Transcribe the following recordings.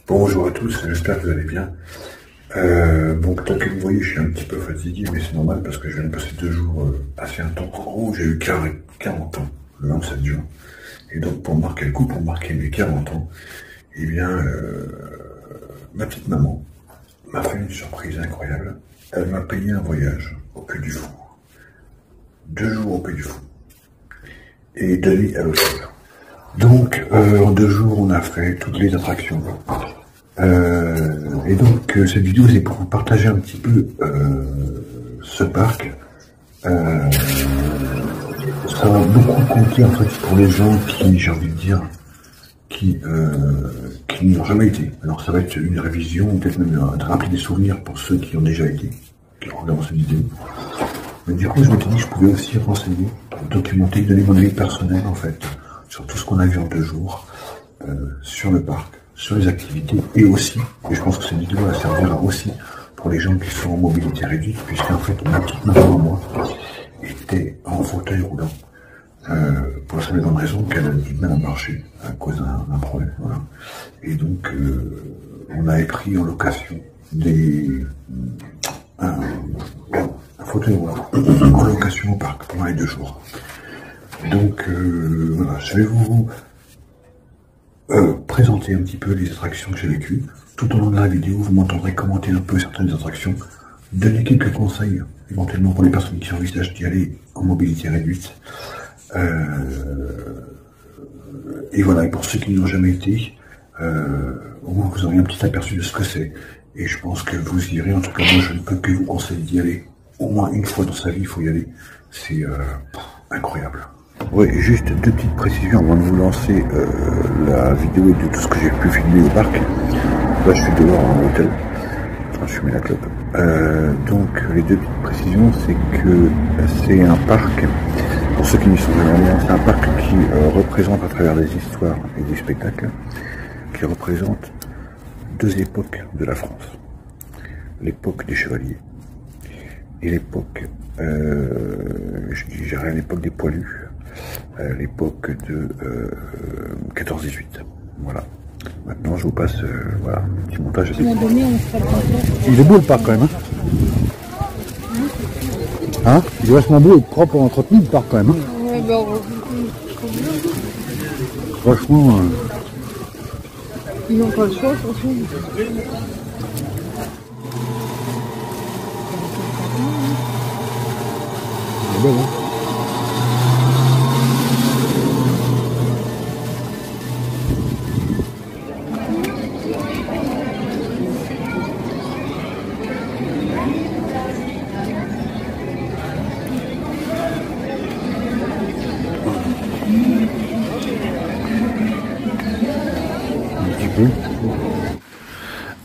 Bonjour à tous, j'espère que vous allez bien. Bon, tant que vous voyez, je suis un petit peu fatigué, mais c'est normal parce que je viens de passer 2 jours assez intenses. En gros, j'ai eu 40 ans, le 27 juin. Et donc, pour marquer le coup, pour marquer mes 40 ans, eh bien, ma petite maman m'a fait une surprise incroyable. Elle m'a payé un voyage au Puy du Fou. 2 jours au Puy du Fou. Et 2 nuits à l'hôtel. Donc, en 2 jours, on a fait toutes les attractions. Et donc, cette vidéo, c'est pour vous partager un petit peu ce parc. Ça va beaucoup compter, en fait, pour les gens qui, j'ai envie de dire, qui n'y ont jamais été. Alors, ça va être une révision, peut-être même de rappeler des souvenirs pour ceux qui ont déjà été, qui regardent cette vidéo. Mais du coup, je m'étais dit que je pouvais aussi renseigner, documenter, donner mon avis personnel, en fait, sur tout ce qu'on a vu en 2 jours, sur le parc, sur les activités, et aussi, et je pense que cette vidéo va servir aussi pour les gens qui sont en mobilité réduite, puisqu'en fait, ma petite maman, moi, était en fauteuil roulant, pour la simple et bonne raison qu'elle a du mal à marcher à cause d'un problème, voilà. Et donc, on avait pris en location un fauteuil roulant en location au parc pendant les 2 jours. Donc, voilà, je vais vous présenter un petit peu les attractions que j'ai vécues. Tout au long de la vidéo, vous m'entendrez commenter un peu certaines attractions, donner quelques conseils, éventuellement pour les personnes qui envisagent d'y aller en mobilité réduite. Et voilà, et pour ceux qui n'y ont jamais été, au moins vous aurez un petit aperçu de ce que c'est. Et je pense que vous irez, en tout cas moi je ne peux que vous conseiller d'y aller. Au moins une fois dans sa vie, il faut y aller. C'est incroyable. Oui, juste 2 petites précisions avant de vous lancer la vidéo de tout ce que j'ai pu filmer au parc. Là, je suis dehors en hôtel, en train de fumer la clope. Donc, les 2 petites précisions, c'est que c'est un parc, pour ceux qui n'y sont jamais allés, c'est un parc qui représente à travers des histoires et des spectacles, qui représente 2 époques de la France. L'époque des chevaliers et l'époque, je dirais l'époque des poilus. L'époque de 14-18. Voilà. Maintenant, je vous passe voilà, un petit montage. Il est beau le parc quand même. Hein, il est vachement beau et propre, entretenu le parc quand même. Ouais, bah, franchement. Ils n'ont pas le choix, franchement. Il est beau, hein.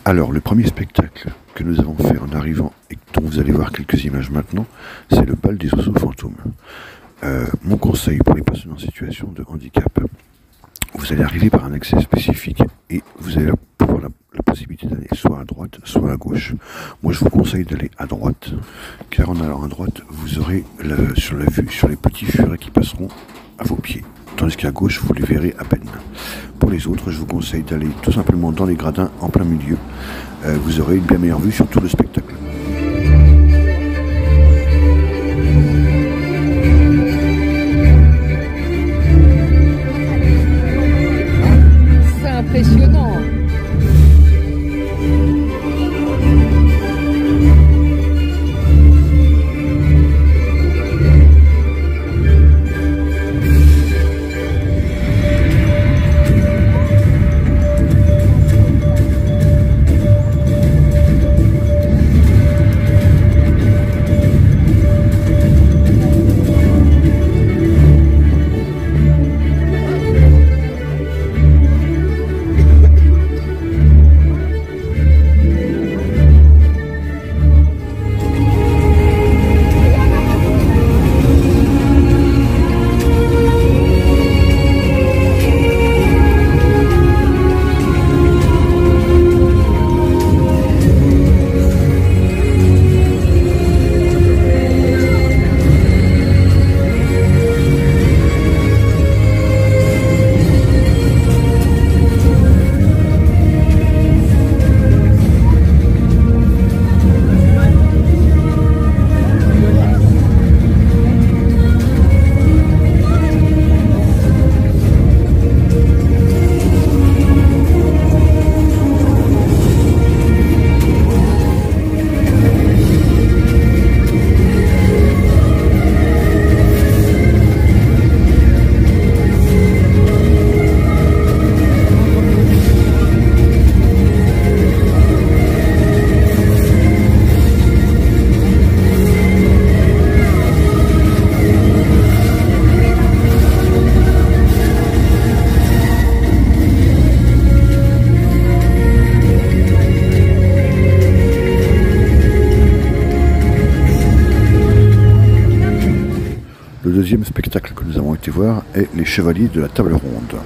Alors, le premier spectacle que nous avons fait en arrivant et dont vous allez voir quelques images maintenant, c'est le bal des oiseaux fantômes. Mon conseil pour les personnes en situation de handicap, vous allez arriver par un accès spécifique et vous allez avoir la possibilité d'aller soit à droite, soit à gauche. Moi, je vous conseille d'aller à droite, car en allant à droite, vous aurez sur la vue sur les petits furets qui passeront à vos pieds. Tandis qu'à gauche, vous les verrez à peine. Pour les autres, je vous conseille d'aller tout simplement dans les gradins en plein milieu. Vous aurez une bien meilleure vue sur tout le spectacle. C'est impressionnant. deuxième spectacle que nous avons été voir est Les Chevaliers de la Table Ronde.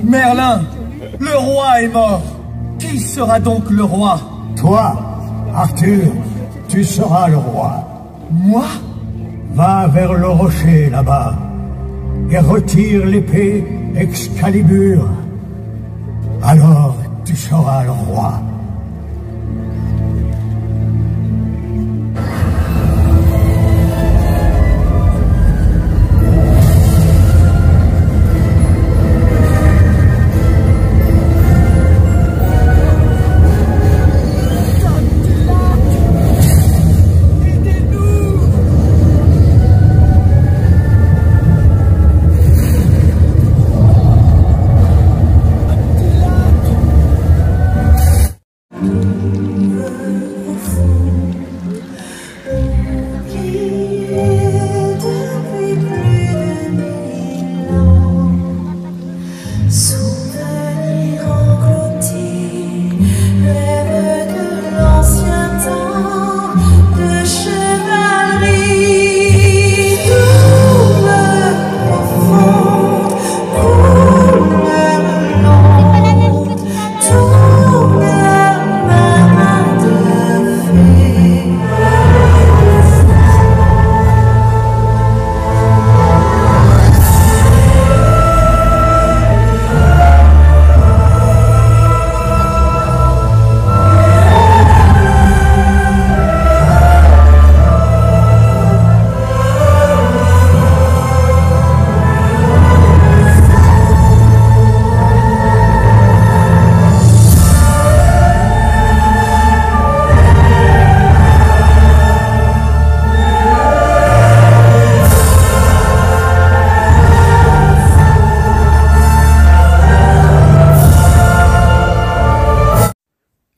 Merlin, le roi est mort. Qui sera donc le roi? Toi, Arthur, tu seras le roi. Moi? Va vers le rocher là-bas et retire l'épée Excalibur. Alors tu seras le roi.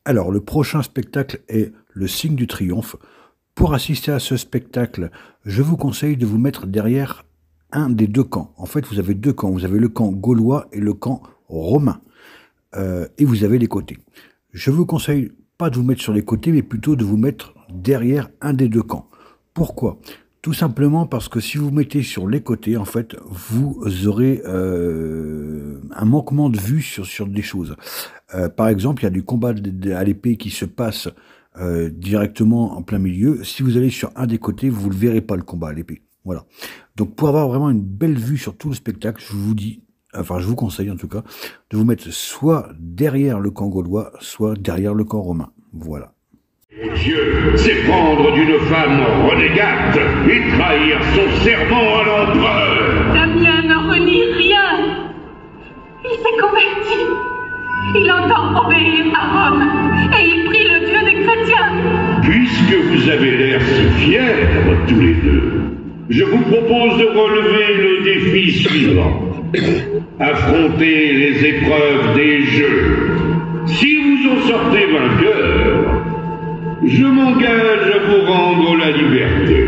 Alors, le prochain spectacle est Le Signe du Triomphe. Pour assister à ce spectacle, je vous conseille de vous mettre derrière un des deux camps. En fait, vous avez deux camps. Vous avez le camp gaulois et le camp romain. Et vous avez les côtés. Je vous conseille pas de vous mettre sur les côtés, mais plutôt de vous mettre derrière un des deux camps. Pourquoi ? Tout simplement parce que si vous vous mettez sur les côtés, en fait, vous aurez un manquement de vue sur des choses. Par exemple, il y a du combat à l'épée qui se passe directement en plein milieu. Si vous allez sur un des côtés, vous ne le verrez pas, le combat à l'épée. Voilà. Donc, pour avoir vraiment une belle vue sur tout le spectacle, je vous conseille en tout cas, de vous mettre soit derrière le camp gaulois, soit derrière le camp romain. Voilà. Dieu, c'est prendre d'une femme renégate et trahir son serment à l'empereur. Damien ne renie rien. Il s'est converti. Il entend obéir à Rome et il prie le Dieu des chrétiens. Puisque vous avez l'air si fiers tous les deux, je vous propose de relever le défi suivant. Affronter les épreuves des jeux. Si vous en sortez vainqueur, je m'engage à vous rendre la liberté.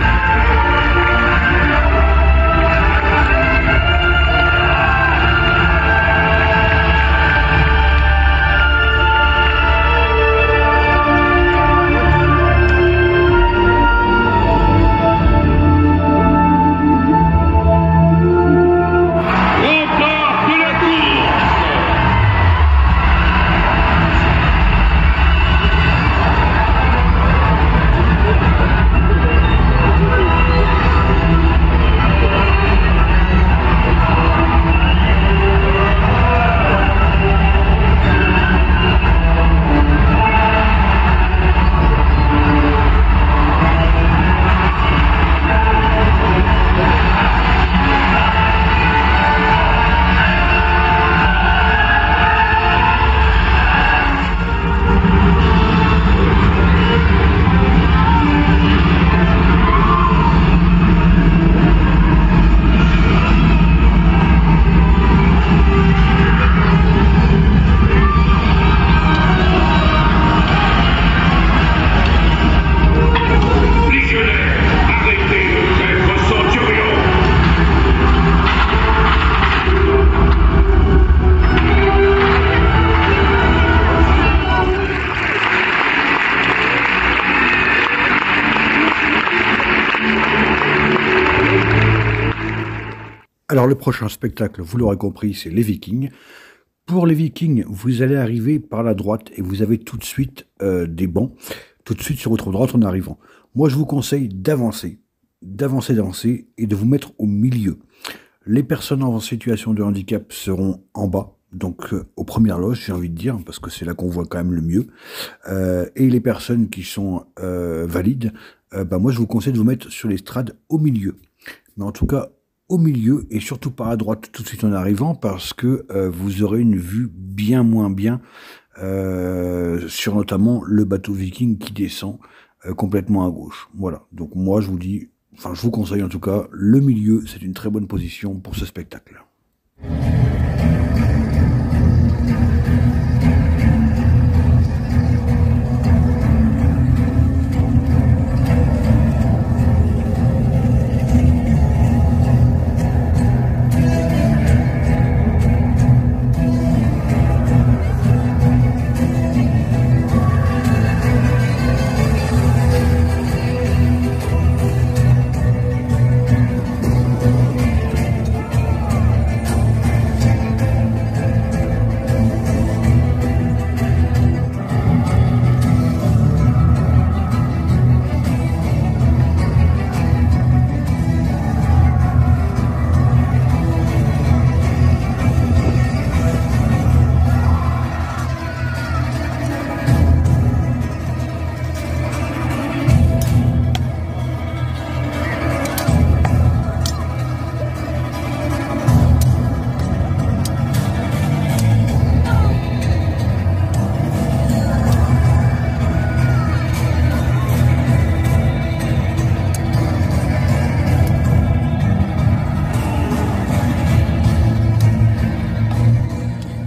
Alors le prochain spectacle, vous l'aurez compris, c'est les Vikings. Pour les Vikings, vous allez arriver par la droite et vous avez tout de suite des bancs, tout de suite sur votre droite en arrivant. Moi, je vous conseille d'avancer et de vous mettre au milieu. Les personnes en situation de handicap seront en bas, donc aux premières loges, j'ai envie de dire, parce que c'est là qu'on voit quand même le mieux. Et les personnes qui sont valides, moi, je vous conseille de vous mettre sur l'estrade au milieu. Mais en tout cas, au milieu et surtout par la droite tout de suite en arrivant parce que vous aurez une vue bien moins bien sur notamment le bateau Viking qui descend complètement à gauche. Voilà, donc moi je vous conseille en tout cas le milieu, c'est une très bonne position pour ce spectacle.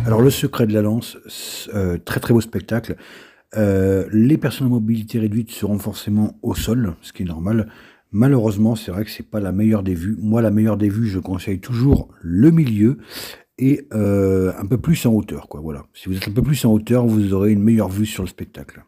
Alors le secret de la lance, très très beau spectacle. Les personnes à mobilité réduite seront forcément au sol, ce qui est normal. Malheureusement, c'est vrai que c'est pas la meilleure des vues. Moi, la meilleure des vues, je conseille toujours le milieu et un peu plus en hauteur, quoi. Voilà. Si vous êtes un peu plus en hauteur, vous aurez une meilleure vue sur le spectacle.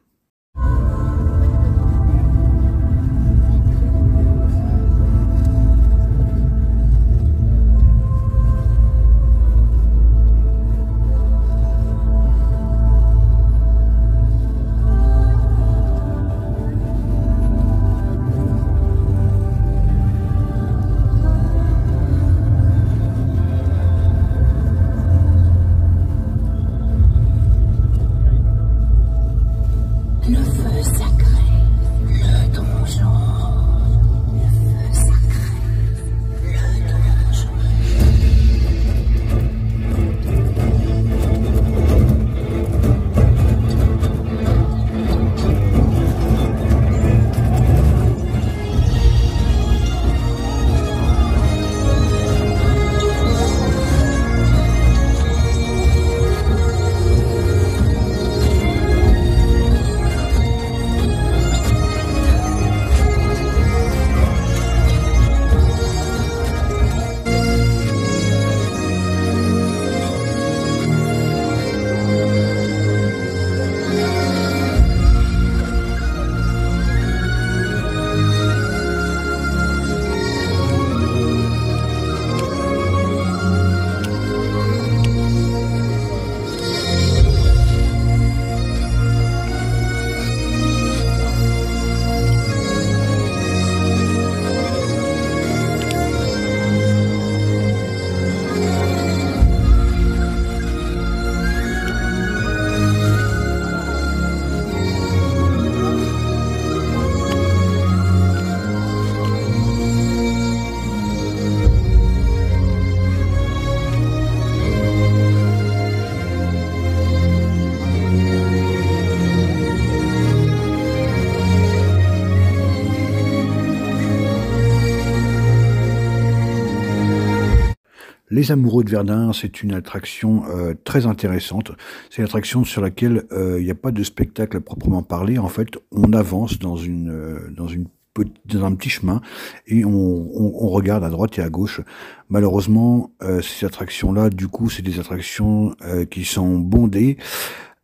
Les Amoureux de Verdun, c'est une attraction très intéressante. C'est une attraction sur laquelle il n'y a pas de spectacle à proprement parler. En fait, on avance dans un petit chemin et on regarde à droite et à gauche. Malheureusement, ces attractions-là, du coup, c'est des attractions qui sont bondées,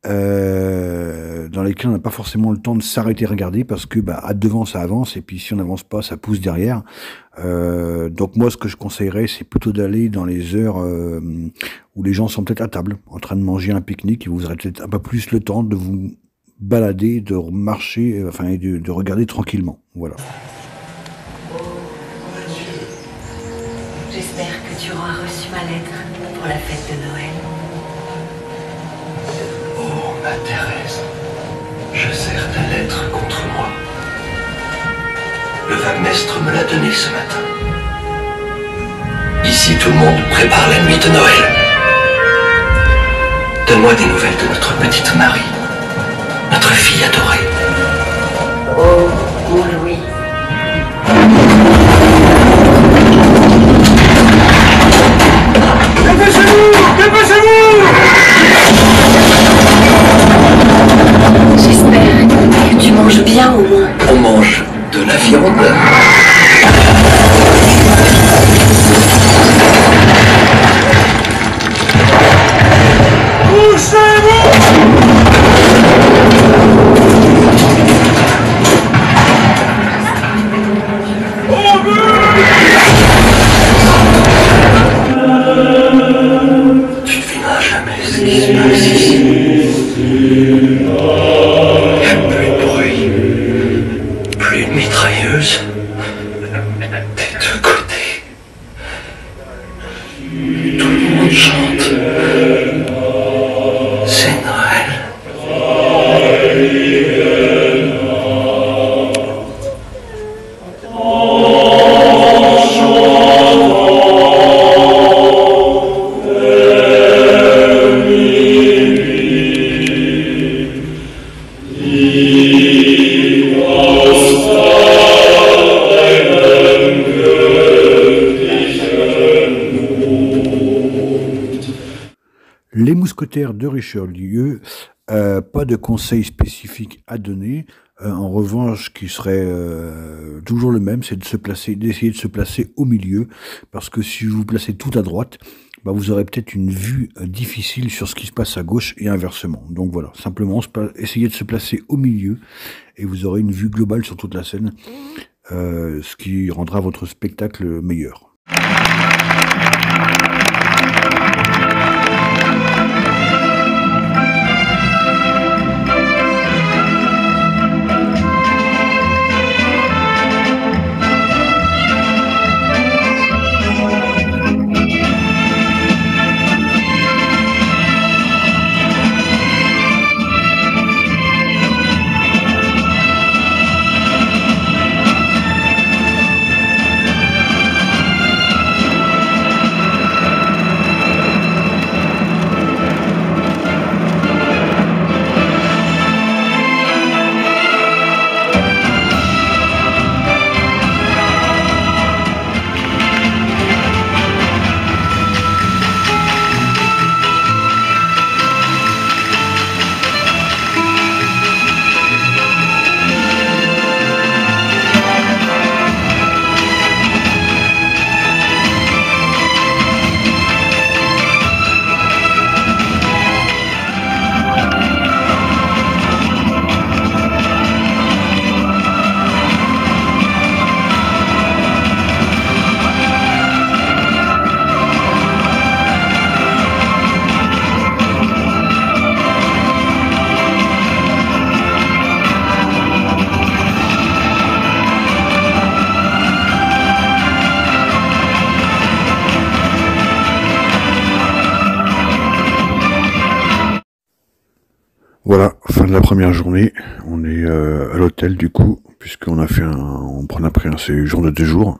dans dans lesquels on n'a pas forcément le temps de s'arrêter et regarder parce que bah, à devant ça avance et puis si on n'avance pas ça pousse derrière. Donc moi ce que je conseillerais c'est plutôt d'aller dans les heures où les gens sont peut-être à table en train de manger un pique-nique et vous aurez peut-être un peu plus le temps de vous balader, de marcher, enfin et de regarder tranquillement. Voilà. J'espère que tu auras reçu ma lettre pour la fête de Noël. Oh, ma Thérèse, je serre ta lettre contre moi. Le vagmestre me l'a donnée ce matin. Ici, tout le monde prépare la nuit de Noël. Donne-moi des nouvelles de notre petite Marie, notre fille adorée. Oh, mon Louis. J'espère que tu manges bien au moins. On mange de la viande. Tu devineras jamais ce qui se passe ici. Plus de bruit, plus de mitrailleuses, des deux côtés. Tout le monde chante. C'est Noël. Les mousquetaires de Richelieu, pas de conseils spécifiques à donner. En revanche, qui serait toujours le même, c'est de se placer, d'essayer de se placer au milieu, parce que si vous vous placez tout à droite, bah vous aurez peut-être une vue difficile sur ce qui se passe à gauche et inversement. Donc voilà, simplement essayez de se placer au milieu et vous aurez une vue globale sur toute la scène, ce qui rendra votre spectacle meilleur. Voilà, fin de la première journée. On est à l'hôtel du coup, puisqu'on a fait on a pris un séjour de 2 jours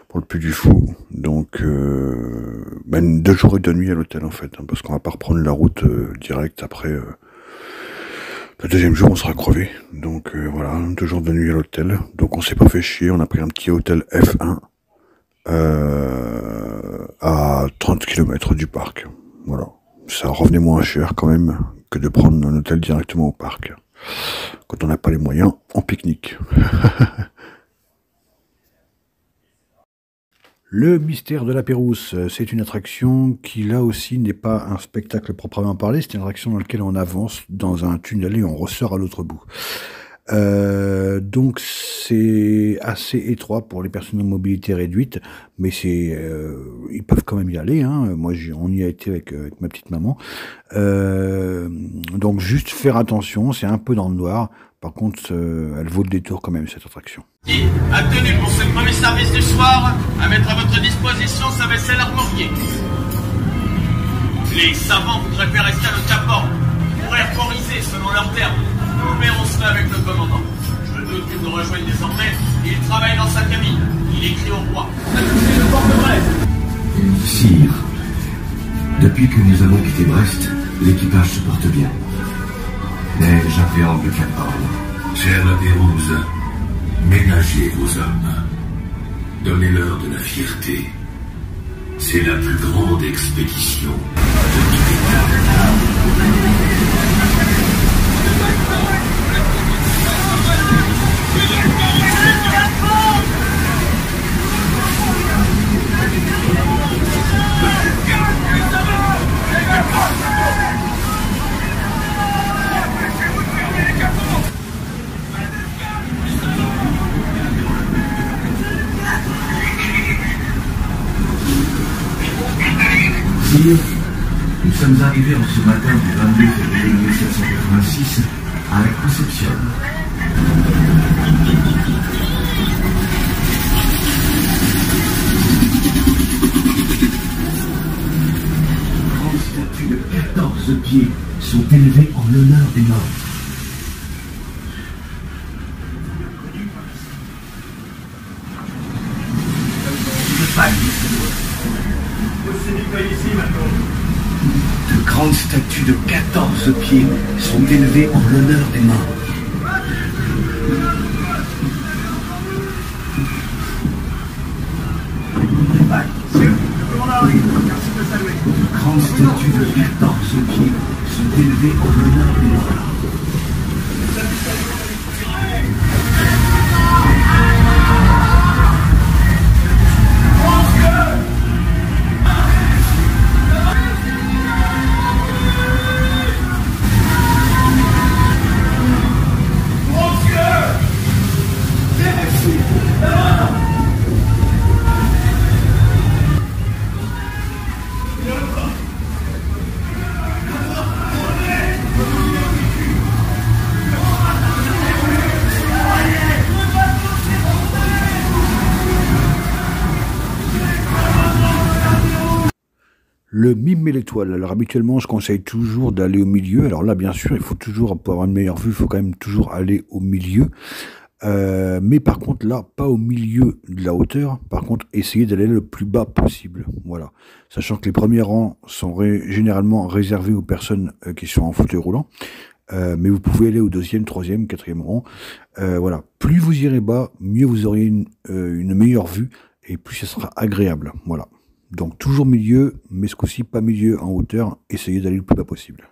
pour le Puy du Fou. Donc 2 jours et 2 nuits à l'hôtel en fait, hein, parce qu'on va pas reprendre la route directe après. Le deuxième jour on sera crevé. Donc voilà, 2 jours de nuit à l'hôtel. Donc on s'est pas fait chier, on a pris un petit hôtel F1 à 30 km du parc. Voilà, ça revenait moins cher quand même que de prendre un hôtel directement au parc. Quand on n'a pas les moyens, on pique-nique. Le mystère de la Pérouse, c'est une attraction qui là aussi n'est pas un spectacle proprement parlé, c'est une attraction dans laquelle on avance dans un tunnel et on ressort à l'autre bout. Donc c'est assez étroit pour les personnes en mobilité réduite, mais ils peuvent quand même y aller, hein. Moi on y a été avec ma petite maman. Donc juste faire attention, c'est un peu dans le noir. Par contre, elle vaut le détour quand même, cette attraction. Attendez pour ce premier service du soir à mettre à votre disposition sa vaisselle armoriée. Les savants voudraient faire rester à notre apport pour herporiser selon leurs termes. Nous verrons cela avec le commandant. Je doute qu'il nous rejoigne désormais. Il travaille dans sa cabine. Il écrit au roi. Attendez le porte-bresse. Sire, depuis que nous avons quitté Brest, l'équipage se porte bien. Mais j'appréhende le Cap Horn. Chère la Pérouse, ménagez vos hommes. Donnez-leur de la fierté. C'est la plus grande expédition de tous les temps. Sire, nous sommes arrivés en ce matin du 22 février 1786 à la Conception. Grandes statues de 14 pieds sont élevées en l'honneur des morts. De grandes statues de 14 pieds sont élevées en l'honneur des morts. De grandes statues de 14 pieds sont élevées en l'honneur des morts. Le mime et l'étoile. Alors habituellement, je conseille toujours d'aller au milieu. Alors là, bien sûr, il faut toujours, pour avoir une meilleure vue, il faut quand même toujours aller au milieu. Mais par contre, là, pas au milieu de la hauteur. Par contre, essayez d'aller le plus bas possible. Voilà. Sachant que les premiers rangs sont généralement réservés aux personnes qui sont en fauteuil roulant. Mais vous pouvez aller au deuxième, troisième, quatrième rang. Voilà. Plus vous irez bas, mieux vous aurez une meilleure vue et plus ce sera agréable. Voilà. Donc toujours milieu, mais ce coup-ci pas milieu en hauteur, essayez d'aller le plus bas possible.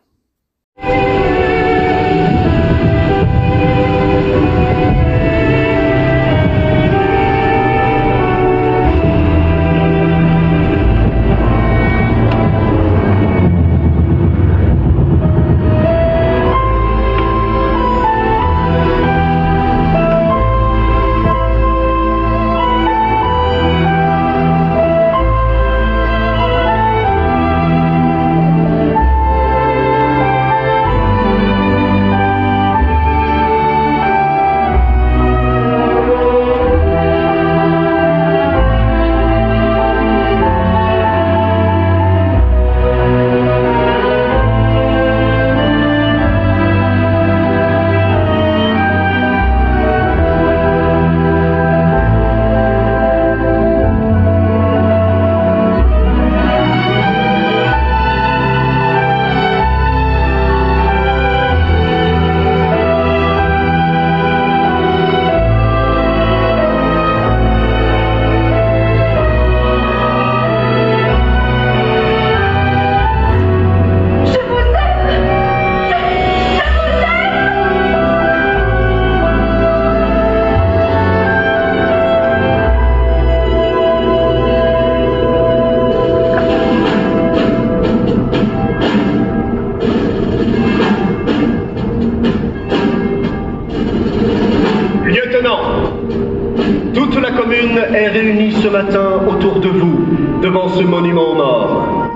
est réunie ce matin autour de vous, devant ce monument aux morts.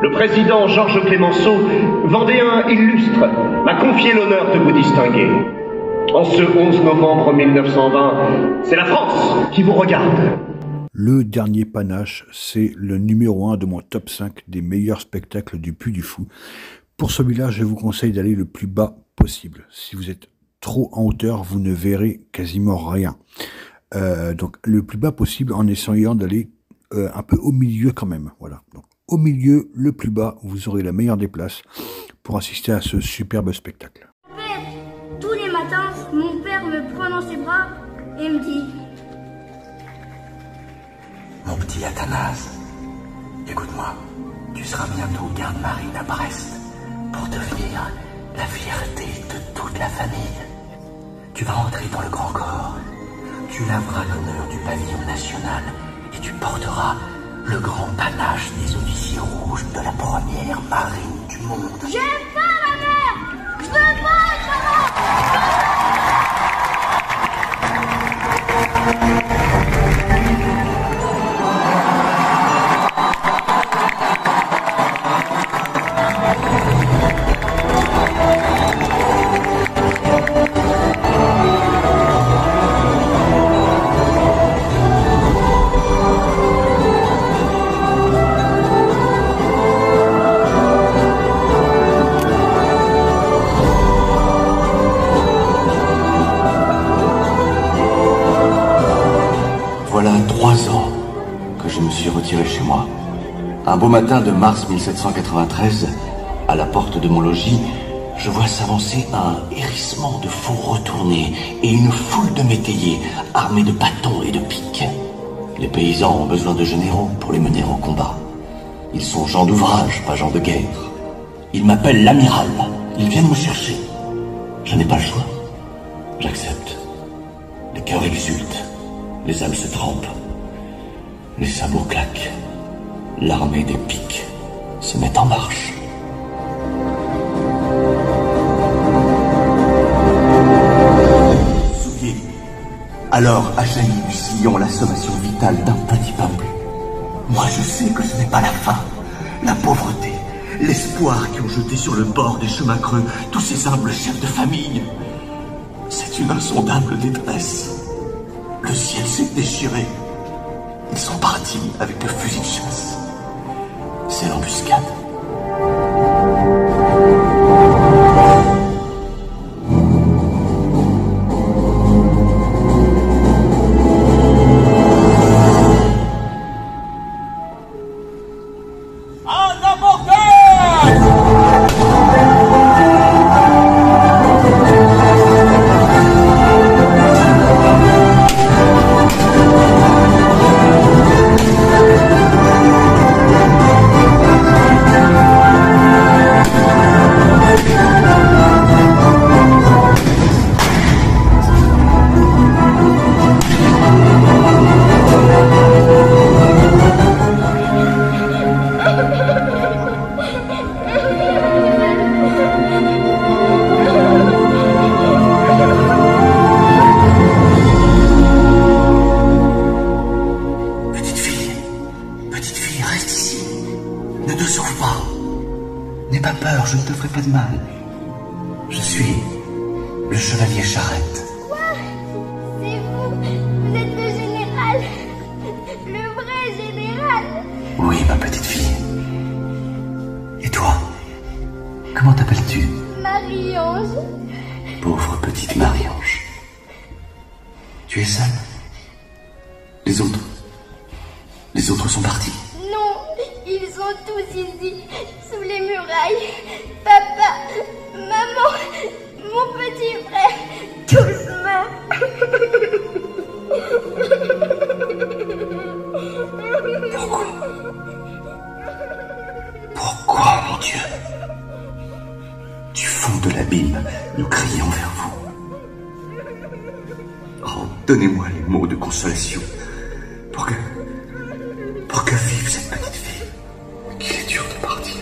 Le président Georges Clémenceau, vendéen illustre, m'a confié l'honneur de vous distinguer. En ce 11 novembre 1920, c'est la France qui vous regarde. Le dernier panache, c'est le numéro 1 de mon top 5 des meilleurs spectacles du Puy du Fou. Pour celui-là, je vous conseille d'aller le plus bas possible. Si vous êtes trop en hauteur, vous ne verrez quasiment rien. Donc le plus bas possible en essayant d'aller un peu au milieu quand même. Voilà. Donc au milieu, le plus bas, vous aurez la meilleure des places pour assister à ce superbe spectacle. Tous les matins, mon père me prend dans ses bras et me dit: mon petit Athanase, écoute-moi, tu seras bientôt garde-marine à Brest pour devenir la fierté de toute la famille. Tu vas entrer dans le grand corps, tu laveras l'honneur du pavillon national et tu porteras le grand panache des officiers rouges de la première marine du monde. J'aime pas ma mère! Je veux pas, Voilà 3 ans que je me suis retiré chez moi. Un beau matin de mars 1793, à la porte de mon logis, je vois s'avancer un hérissement de faux retournés et une foule de métayers armés de bâtons et de piques. Les paysans ont besoin de généraux pour les mener au combat. Ils sont gens d'ouvrage, pas gens de guerre. Ils m'appellent l'amiral. Ils viennent me chercher. Je n'ai pas le choix. J'accepte. Les cœurs exultent. Les âmes se trempent. Les sabots claquent. L'armée des piques se met en marche. Souillé, alors a jailli du sillon la sommation vitale d'un petit peuple. Moi je sais que ce n'est pas la faim, la pauvreté, l'espoir qui ont jeté sur le bord des chemins creux tous ces humbles chefs de famille. C'est une insondable détresse. Le ciel s'est déchiré. Ils sont partis avec le fusil de chasse. C'est l'embuscade. Les autres sont partis. Non, ils sont tous ici, sous les murailles. Papa, maman, mon petit frère, tous meurent. Pourquoi, mon Dieu? Du fond de l'abîme, nous crions vers vous. Oh, donnez-moi les mots de consolation pour que vive cette petite fille qu'il est dur de partir.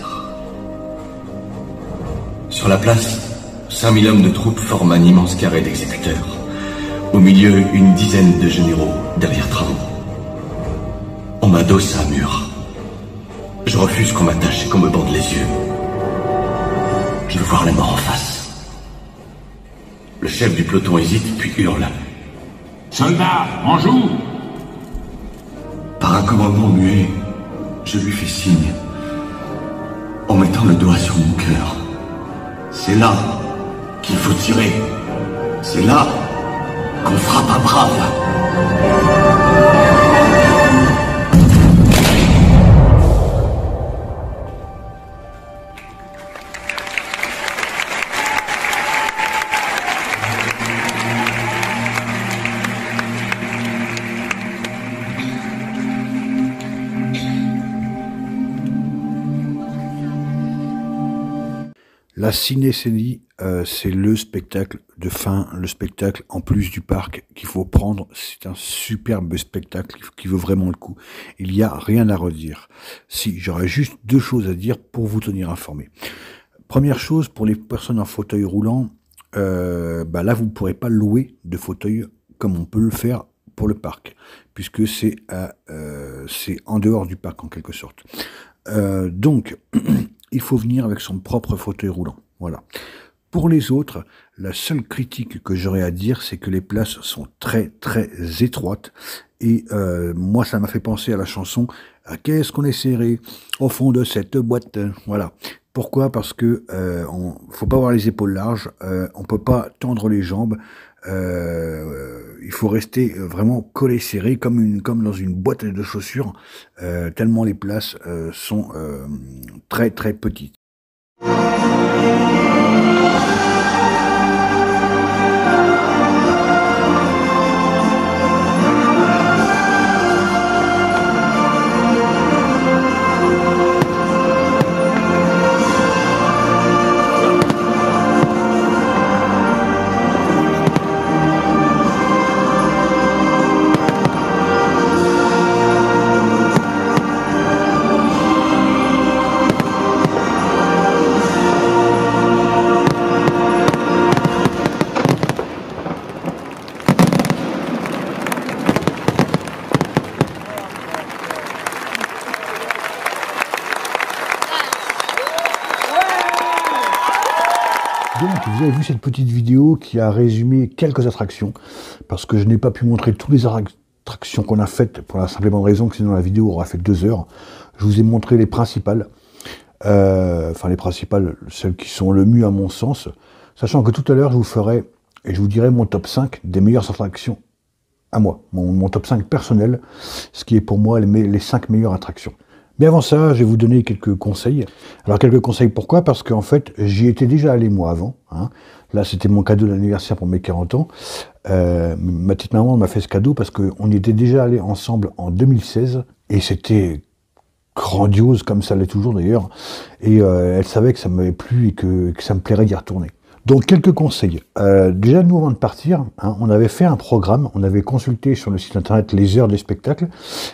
Sur la place, 5000 hommes de troupes forment un immense carré d'exécuteurs. Au milieu, une dizaine de généraux derrière Travon. On m'adosse à un mur. Je refuse qu'on m'attache et qu'on me bande les yeux. Je veux voir la mort en face. Le chef du peloton hésite, puis hurle. Soldat, en joue! Par un commandement muet, je lui fais signe, en mettant le doigt sur mon cœur. C'est là qu'il faut tirer. C'est là qu'on frappe un brave. La cinécénie, c'est le spectacle de fin, le spectacle en plus du parc qu'il faut prendre. C'est un superbe spectacle qui vaut vraiment le coup. Il n'y a rien à redire. Si, j'aurais juste deux choses à dire pour vous tenir informé. Première chose, pour les personnes en fauteuil roulant, là vous ne pourrez pas louer de fauteuil comme on peut le faire pour le parc, puisque c'est en dehors du parc en quelque sorte. Donc, il faut venir avec son propre fauteuil roulant. Voilà. Pour les autres, la seule critique que j'aurais à dire, c'est que les places sont très très étroites. Et moi, ça m'a fait penser à la chanson « Qu'est-ce qu'on est serré au fond de cette boîte ?» Voilà. Pourquoi? Parce que faut pas avoir les épaules larges, on peut pas tendre les jambes. Il faut rester vraiment collé serré comme dans une boîte de chaussures, tellement les places sont très très petites. Donc, vous avez vu cette petite vidéo qui a résumé quelques attractions, parce que je n'ai pas pu montrer toutes les attractions qu'on a faites, pour la simple et bonne raison que sinon la vidéo aura fait 2 heures. Je vous ai montré les principales, celles qui sont le mieux à mon sens, sachant que tout à l'heure je vous ferai, et je vous dirai mon top 5 des meilleures attractions à moi, mon top 5 personnel, ce qui est pour moi les 5 meilleures attractions. Mais avant ça, je vais vous donner quelques conseils. Alors quelques conseils pourquoi? Parce qu'en fait, j'y étais déjà allé moi avant. Hein. Là, c'était mon cadeau d'anniversaire pour mes 40 ans. Ma petite maman m'a fait ce cadeau parce qu'on y était déjà allé ensemble en 2016. Et c'était grandiose, comme ça l'est toujours d'ailleurs. Et elle savait que ça m'avait plu et que ça me plairait d'y retourner. Donc quelques conseils. Déjà nous avant de partir, hein, on avait fait un programme, on avait consulté sur le site internet les heures des spectacles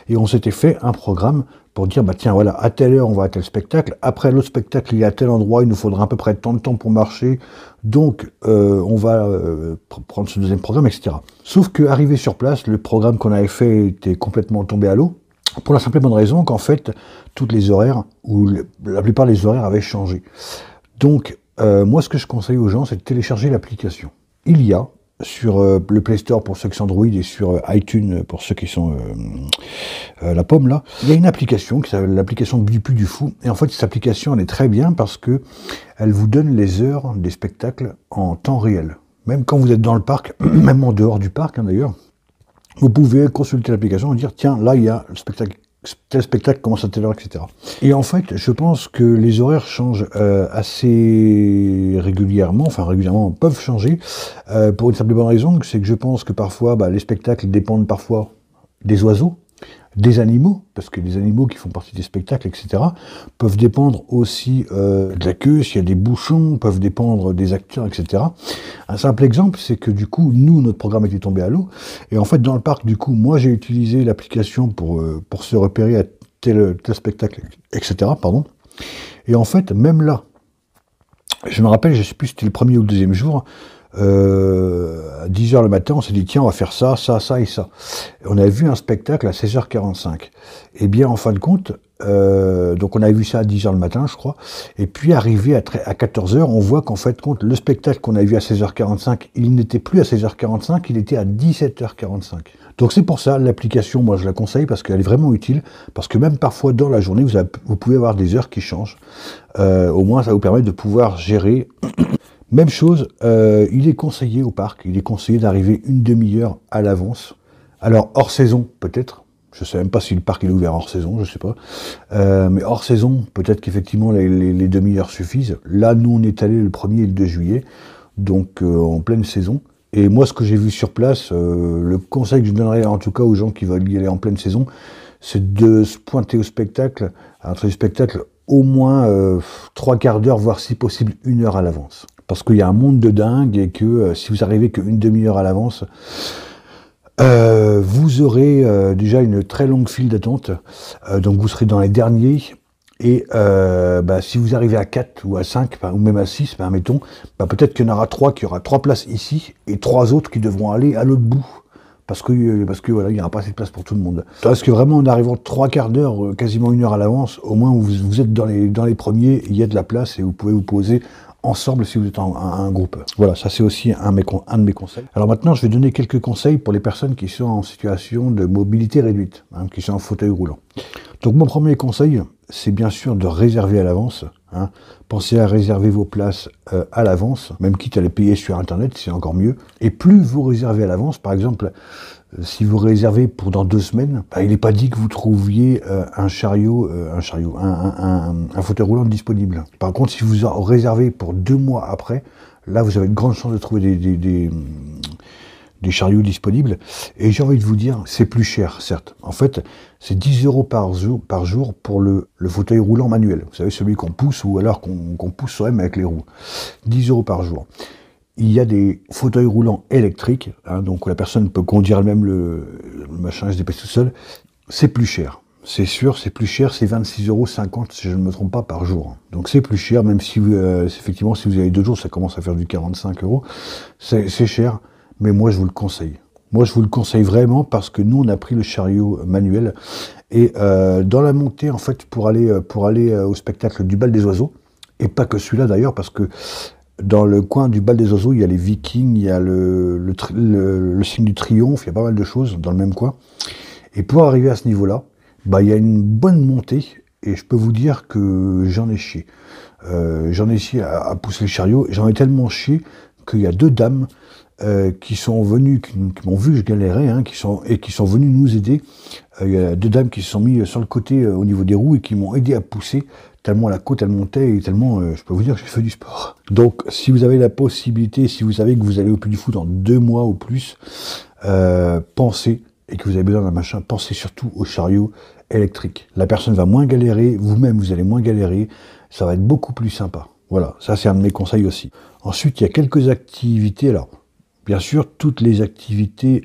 et on s'était fait un programme pour dire bah tiens voilà à telle heure on va à tel spectacle, après l'autre spectacle il est à tel endroit, il nous faudra à peu près tant de temps pour marcher, donc on va prendre ce deuxième programme, etc. Sauf que arrivé sur place, le programme qu'on avait fait était complètement tombé à l'eau. Pour la simple et bonne raison qu'en fait toutes les horaires ou la plupart des horaires avaient changé. Donc moi, ce que je conseille aux gens, c'est de télécharger l'application. Il y a sur le Play Store pour ceux qui sont Android et sur iTunes pour ceux qui sont la pomme là, il y a une application qui s'appelle l'application du Puy du Fou. Et en fait, cette application, elle est très bien parce que elle vous donne les heures des spectacles en temps réel. Même quand vous êtes dans le parc, même en dehors du parc hein, d'ailleurs, vous pouvez consulter l'application et dire tiens, là il y a le spectacle. Tel spectacle commence à telle heure, etc. Et en fait, je pense que les horaires changent assez régulièrement, enfin régulièrement peuvent changer, pour une simple et bonne raison, c'est que je pense que parfois, les spectacles dépendent parfois des oiseaux, des animaux, parce que les animaux qui font partie des spectacles, etc., peuvent dépendre aussi de la queue, s'il y a des bouchons, peuvent dépendre des acteurs, etc. Un simple exemple, c'est que du coup, nous, notre programme était tombé à l'eau, et en fait, dans le parc, du coup, moi, j'ai utilisé l'application pour se repérer à tel spectacle, etc., pardon. Et en fait, même là, je me rappelle, je ne sais plus si c'était le premier ou le deuxième jour, à 10h le matin, on s'est dit, tiens, on va faire ça, ça, ça et ça. Et on a vu un spectacle à 16h45. Et bien, en fin de compte, donc on a vu ça à 10h le matin, je crois. Et puis, arrivé à 14h, on voit qu'en fait, le spectacle qu'on a vu à 16h45, il n'était plus à 16h45, il était à 17h45. Donc c'est pour ça, l'application, moi je la conseille parce qu'elle est vraiment utile, parce que même parfois dans la journée, vous pouvez avoir des heures qui changent. Au moins, ça vous permet de pouvoir gérer. Même chose, il est conseillé au parc, il est conseillé d'arriver une demi-heure à l'avance. Alors, hors saison, peut-être. Je ne sais même pas si le parc est ouvert hors saison, je ne sais pas. Mais hors saison, peut-être qu'effectivement, les demi-heures suffisent. Là, nous, on est allé le 1er et le 2 juillet, donc en pleine saison. Et moi, ce que j'ai vu sur place, le conseil que je donnerais en tout cas aux gens qui veulent y aller en pleine saison, c'est de se pointer au spectacle, entre les spectacles, au moins 3 quarts d'heure, voire si possible 1 heure à l'avance. Parce qu'il y a un monde de dingue et que si vous arrivez qu'une demi-heure à l'avance, vous aurez déjà une très longue file d'attente. Donc vous serez dans les derniers. Et si vous arrivez à 4 ou à 5, ou même à 6, mettons, peut-être qu'il y en aura 3, qu'il y aura 3 places ici, et 3 autres qui devront aller à l'autre bout. Parce que voilà, il n'y aura pas assez de place pour tout le monde. Parce que vraiment, en arrivant 3 quarts d'heure, quasiment 1 heure à l'avance, au moins vous êtes dans les premiers, il y a de la place et vous pouvez vous poser ensemble si vous êtes un groupe. Voilà, ça c'est aussi un de mes conseils. Alors maintenant, je vais donner quelques conseils pour les personnes qui sont en situation de mobilité réduite, qui sont en fauteuil roulant. Donc mon premier conseil, c'est bien sûr de réserver à l'avance. Pensez à réserver vos places à l'avance, même quitte à les payer sur Internet, c'est encore mieux. Et plus vous réservez à l'avance, par exemple, si vous réservez pour dans 2 semaines, il n'est pas dit que vous trouviez un fauteuil roulant disponible. Par contre, si vous en réservez pour 2 mois après, là vous avez de grandes chances de trouver des chariots disponibles. Et j'ai envie de vous dire, c'est plus cher, certes. En fait, c'est 10 € par jour pour le fauteuil roulant manuel. Vous savez, celui qu'on pousse ou alors qu'on pousse soi-même avec les roues. 10 € par jour. Il y a des fauteuils roulants électriques, donc la personne peut conduire elle-même le machin, se dépêche tout seul. C'est plus cher. C'est sûr, c'est plus cher, c'est 26,50 € si je ne me trompe pas par jour. Donc c'est plus cher, même si effectivement si vous avez 2 jours, ça commence à faire du 45 €. C'est cher. Mais moi, je vous le conseille. Moi, je vous le conseille vraiment parce que nous, on a pris le chariot manuel. Et dans la montée, en fait, pour aller au spectacle du Bal des Oiseaux, et pas que celui-là d'ailleurs, parce que dans le coin du Bal des Oiseaux, il y a les Vikings, il y a le signe du triomphe, il y a pas mal de choses dans le même coin. Et pour arriver à ce niveau-là, il y a une bonne montée, et je peux vous dire que j'en ai chié. J'en ai chié à pousser le chariot, j'en ai tellement chié qu'il y a 2 dames qui sont venues, qui m'ont vu je galérais, qui sont venues nous aider. Il y a 2 dames qui se sont mis sur le côté au niveau des roues et qui m'ont aidé à pousser, tellement la côte elle montait et tellement, je peux vous dire que j'ai fait du sport. Donc si vous avez la possibilité, si vous savez que vous allez au Puy du Fou dans 2 mois ou plus, pensez, et que vous avez besoin d'un machin, pensez surtout au chariot électrique. La personne va moins galérer, vous-même vous allez moins galérer, ça va être beaucoup plus sympa. Voilà, ça c'est un de mes conseils aussi. Ensuite, il y a quelques activités, alors bien sûr, toutes les activités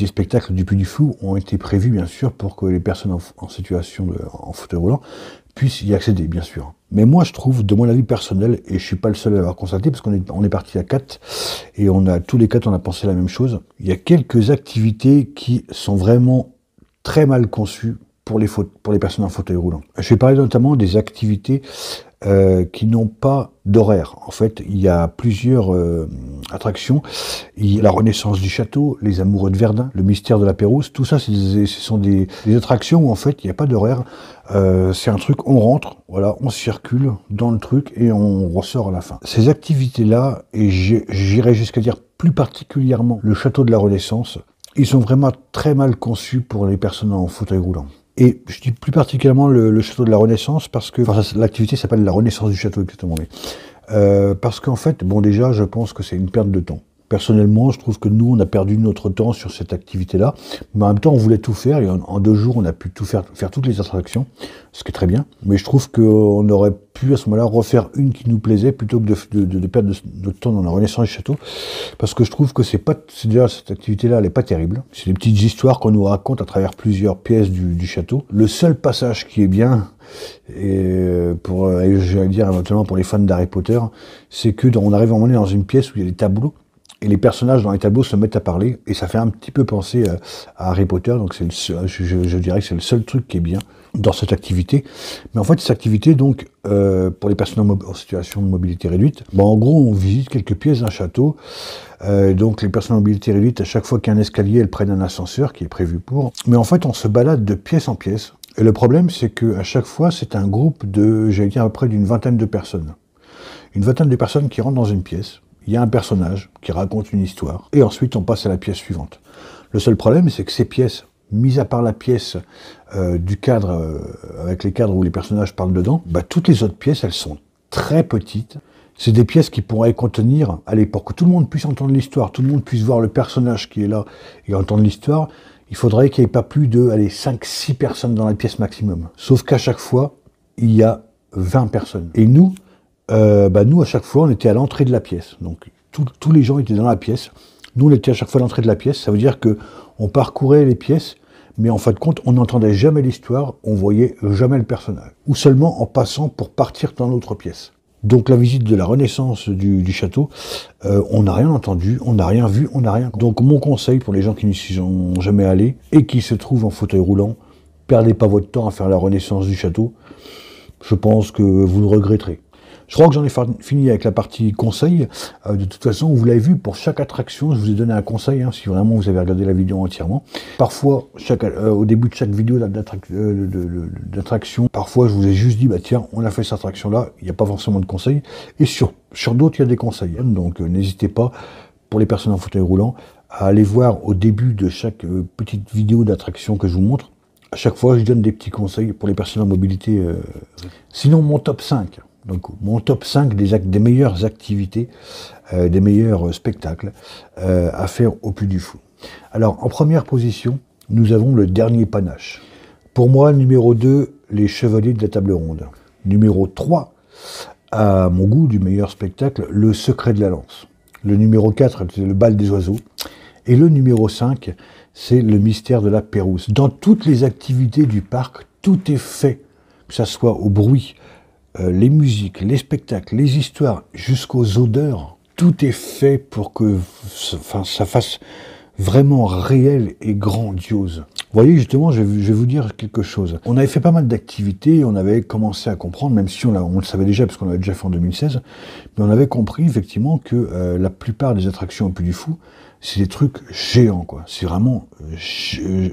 spectacles du Puy du Fou ont été prévues, bien sûr, pour que les personnes en situation en fauteuil roulant puissent y accéder, bien sûr. Mais moi, je trouve, de mon avis personnel, et je suis pas le seul à l'avoir constaté, parce qu'on est parti à 4, et tous les 4, on a pensé la même chose. Il y a quelques activités qui sont vraiment très mal conçues pour les personnes en fauteuil roulant. Je vais parler notamment des activités qui n'ont pas d'horaire. En fait, il y a plusieurs attractions. Il y a la Renaissance du château, les Amoureux de Verdun, le Mystère de la Pérouse. Tout ça, ce sont des attractions où en fait, il n'y a pas d'horaire. C'est un truc, on rentre, voilà, on circule dans le truc et on ressort à la fin. Ces activités-là, et j'irais jusqu'à dire plus particulièrement le château de la Renaissance, ils sont vraiment très mal conçus pour les personnes en fauteuil roulant. Et je dis plus particulièrement le château de la Renaissance parce que, l'activité s'appelle la Renaissance du château exactement, mais parce qu'en fait, bon déjà, je pense que c'est une perte de temps. Personnellement, je trouve que nous, on a perdu notre temps sur cette activité-là. Mais en même temps, on voulait tout faire. Et en 2 jours, on a pu tout faire toutes les attractions, ce qui est très bien. Mais je trouve qu'on aurait pu, à ce moment-là, refaire une qui nous plaisait plutôt que de perdre notre temps dans la Renaissance du château. Parce que je trouve que déjà, cette activité-là, elle n'est pas terrible. C'est des petites histoires qu'on nous raconte à travers plusieurs pièces du château. Le seul passage qui est bien, et j'allais dire éventuellement pour les fans d'Harry Potter, c'est que on arrive à un moment donné dans une pièce où il y a des tableaux. Et les personnages dans les tableaux se mettent à parler, et ça fait un petit peu penser à Harry Potter, donc c'est je dirais que c'est le seul truc qui est bien dans cette activité. Mais en fait, cette activité, donc, pour les personnes en situation de mobilité réduite, en gros, on visite quelques pièces d'un château. Donc, les personnes en mobilité réduite, à chaque fois qu'il y a un escalier, elles prennent un ascenseur qui est prévu pour. Mais en fait, on se balade de pièce en pièce. Et le problème, c'est qu'à chaque fois, c'est un groupe de, j'allais dire, à peu près d'une vingtaine de personnes. Une vingtaine de personnes qui rentrent dans une pièce. Il y a un personnage qui raconte une histoire, et ensuite on passe à la pièce suivante. Le seul problème, c'est que ces pièces, mis à part la pièce du cadre, avec les cadres où les personnages parlent dedans, toutes les autres pièces, elles sont très petites. C'est des pièces qui pourraient contenir, allez, pour que tout le monde puisse entendre l'histoire, tout le monde puisse voir le personnage qui est là et entendre l'histoire, il faudrait qu'il n'y ait pas plus de 5-6 personnes dans la pièce maximum. Sauf qu'à chaque fois, il y a 20 personnes. Et nous, à chaque fois, on était à l'entrée de la pièce. Donc, tous les gens étaient dans la pièce. Nous, on était à chaque fois à l'entrée de la pièce. Ça veut dire qu'on parcourait les pièces, mais en fin de compte, on n'entendait jamais l'histoire, on voyait jamais le personnage. Ou seulement en passant pour partir dans l'autre pièce. Donc, la visite de la Renaissance du château, on n'a rien entendu, on n'a rien vu, on n'a rien... Donc, mon conseil pour les gens qui n'y sont jamais allés et qui se trouvent en fauteuil roulant, perdez pas votre temps à faire la Renaissance du château. Je pense que vous le regretterez. Je crois que j'en ai fini avec la partie conseil. De toute façon, vous l'avez vu, pour chaque attraction, je vous ai donné un conseil, si vraiment vous avez regardé la vidéo entièrement. Parfois, au début de chaque vidéo d'attraction, parfois je vous ai juste dit, tiens, on a fait cette attraction-là, il n'y a pas forcément de conseils. Et sur d'autres, il y a des conseils. Donc, n'hésitez pas, pour les personnes en fauteuil roulant, à aller voir au début de chaque petite vidéo d'attraction que je vous montre. À chaque fois, je donne des petits conseils pour les personnes en mobilité. Sinon, mon top 5. Donc, mon top 5 des meilleures activités, des meilleurs spectacles à faire au Puy du Fou. Alors, en première position, nous avons le dernier panache. Pour moi, numéro 2, les Chevaliers de la Table Ronde. Numéro 3, à mon goût, du meilleur spectacle, le Secret de la Lance. Le numéro 4, c'est le Bal des Oiseaux. Et le numéro 5, c'est le Mystère de la Pérouse. Dans toutes les activités du parc, tout est fait, que ça soit au bruit, les musiques, les spectacles, les histoires, jusqu'aux odeurs, tout est fait pour que ça fasse vraiment réel et grandiose. Vous voyez, justement, je vais vous dire quelque chose. On avait fait pas mal d'activités, on avait commencé à comprendre, même si on le savait déjà, parce qu'on l'avait déjà fait en 2016, mais on avait compris effectivement que la plupart des attractions au Puy du Fou, c'est des trucs géants, quoi. C'est vraiment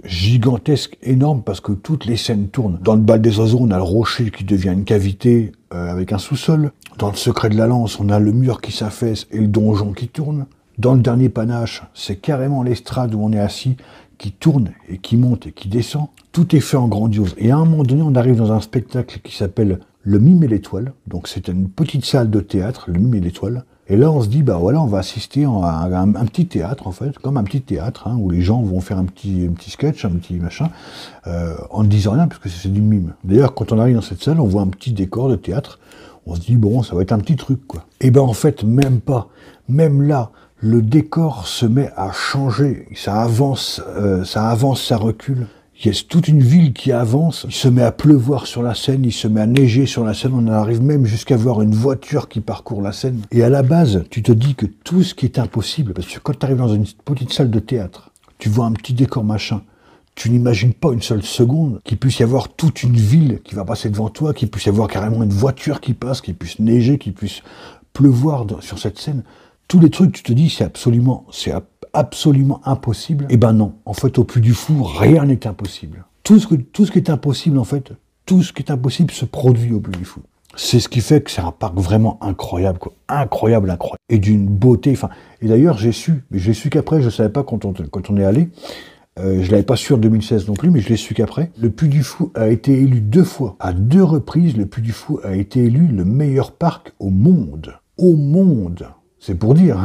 gigantesque, énorme, parce que toutes les scènes tournent. Dans le Bal des Oiseaux, on a le rocher qui devient une cavité avec un sous-sol. Dans le Secret de la Lance, on a le mur qui s'affaisse et le donjon qui tourne. Dans le dernier panache, c'est carrément l'estrade où on est assis qui tourne et qui monte et qui descend. Tout est fait en grandiose. Et à un moment donné, on arrive dans un spectacle qui s'appelle Le Mime et l'Étoile. Donc c'est une petite salle de théâtre, Le Mime et l'Étoile. Et là, on se dit, voilà, on va assister à un petit théâtre, en fait, comme un petit théâtre, où les gens vont faire un petit sketch, un petit machin, en ne disant rien, parce que c'est du mime. D'ailleurs, quand on arrive dans cette salle, on voit un petit décor de théâtre. On se dit, bon, ça va être un petit truc, quoi. Et en fait, même pas. Même là, le décor se met à changer. Ça avance, ça recule. Il y a toute une ville qui avance, il se met à pleuvoir sur la Seine, il se met à neiger sur la Seine, on arrive même jusqu'à voir une voiture qui parcourt la Seine. Et à la base, tu te dis que tout ce qui est impossible, parce que quand tu arrives dans une petite salle de théâtre, tu vois un petit décor machin, tu n'imagines pas une seule seconde qu'il puisse y avoir toute une ville qui va passer devant toi, qu'il puisse y avoir carrément une voiture qui passe, qu'il puisse neiger, qu'il puisse pleuvoir sur cette scène. Tous les trucs, tu te dis, c'est absolument impossible. Eh ben non, en fait, au Puy du Fou, rien n'est impossible. Tout ce qui est impossible, en fait, tout ce qui est impossible se produit au Puy du Fou. C'est ce qui fait que c'est un parc vraiment incroyable, quoi. Incroyable. Et d'une beauté, et d'ailleurs, j'ai su qu'après, je savais pas quand on est allé, je l'avais pas su en 2016 non plus, mais je l'ai su qu'après. Le Puy du Fou a été élu 2 fois. À 2 reprises, le Puy du Fou a été élu le meilleur parc au monde. Au monde! C'est pour dire.